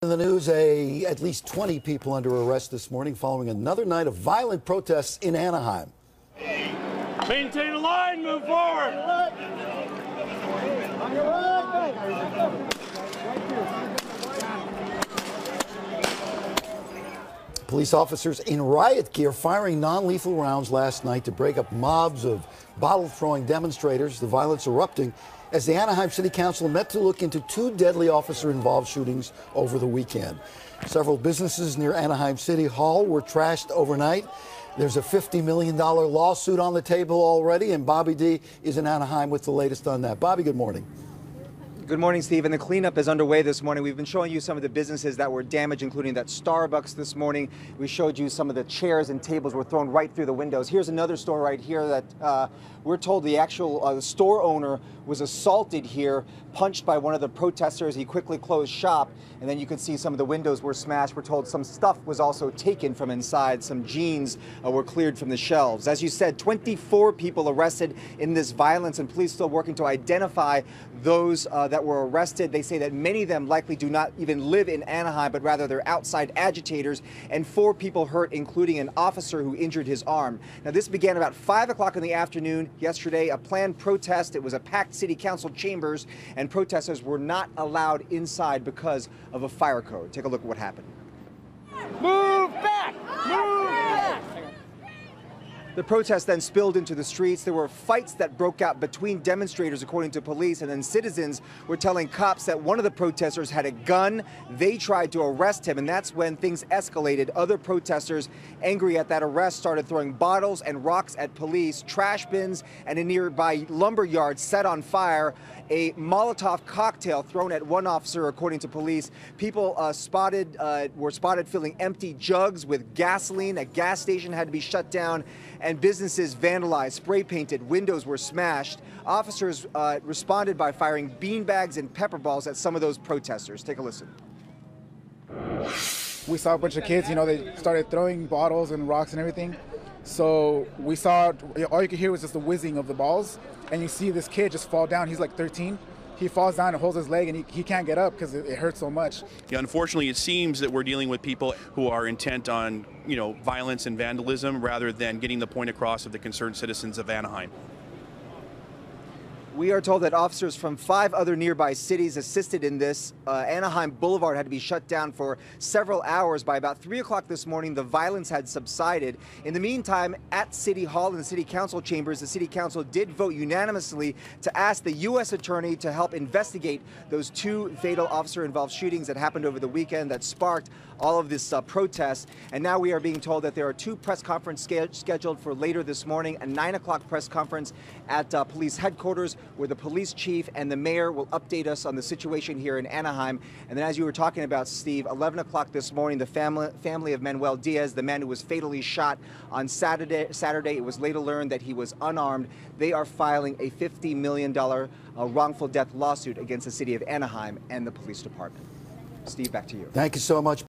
In the news, at least 20 people under arrest this morning following another night of violent protests in Anaheim. Maintain a line, move forward. Police officers in riot gear firing non-lethal rounds last night to break up mobs of bottle-throwing demonstrators, the violence erupting as the Anaheim City Council met to look into two deadly officer-involved shootings over the weekend. Several businesses near Anaheim City Hall were trashed overnight. There's a $50 million lawsuit on the table already, and Bobby D is in Anaheim with the latest on that. Bobby, good morning. Good morning, Steve. And the cleanup is underway this morning. We've been showing you some of the businesses that were damaged, including that Starbucks this morning. We showed you some of the chairs and tables were thrown right through the windows. Here's another store right here that we're told the actual store owner was assaulted here, punched by one of the protesters. He quickly closed shop, and then you can see some of the windows were smashed. We're told some stuff was also taken from inside. Some jeans were cleared from the shelves. As you said, 24 people arrested in this violence, and police still working to identify those that were arrested. They say that many of them likely do not even live in Anaheim, but rather they're outside agitators, and 4 people hurt, including an officer who injured his arm. Now, this began about 5 o'clock in the afternoon yesterday, a planned protest. It was a packed city council chambers, and protesters were not allowed inside because of a fire code. Take a look at what happened. Move back! Move back! The protest then spilled into the streets. There were fights that broke out between demonstrators, according to police, and then citizens were telling cops that one of the protesters had a gun. They tried to arrest him, and that's when things escalated. Other protesters, angry at that arrest, started throwing bottles and rocks at police. Trash bins and a nearby lumber yard set on fire. A Molotov cocktail thrown at one officer, according to police. People were spotted filling empty jugs with gasoline. A gas station had to be shut down, and businesses vandalized, spray painted, windows were smashed. Officers responded by firing beanbags and pepper balls at some of those protesters. Take a listen. We saw a bunch of kids, they started throwing bottles and rocks and everything. So we saw, all you could hear was just the whizzing of the balls, and you see this kid just fall down. He's like 13. He falls down and holds his leg, and he can't get up because it hurts so much. Yeah, unfortunately, it seems that we're dealing with people who are intent on, violence and vandalism rather than getting the point across of the concerned citizens of Anaheim. We are told that officers from 5 other nearby cities assisted in this. Anaheim Boulevard had to be shut down for several hours. By about 3 o'clock this morning, the violence had subsided. In the meantime, at City Hall and the City Council chambers, the City Council did vote unanimously to ask the U.S. Attorney to help investigate those 2 fatal officer-involved shootings that happened over the weekend that sparked all of this protest. And now we are being told that there are 2 press conferences scheduled for later this morning, a 9 o'clock press conference at police headquarters, where the police chief and the mayor will update us on the situation here in Anaheim. And then, as you were talking about, Steve, 11 o'clock this morning, the family of Manuel Diaz, the man who was fatally shot on Saturday, it was later learned that he was unarmed. They are filing a $50 million wrongful death lawsuit against the city of Anaheim and the police department. Steve, back to you. Thank you so much.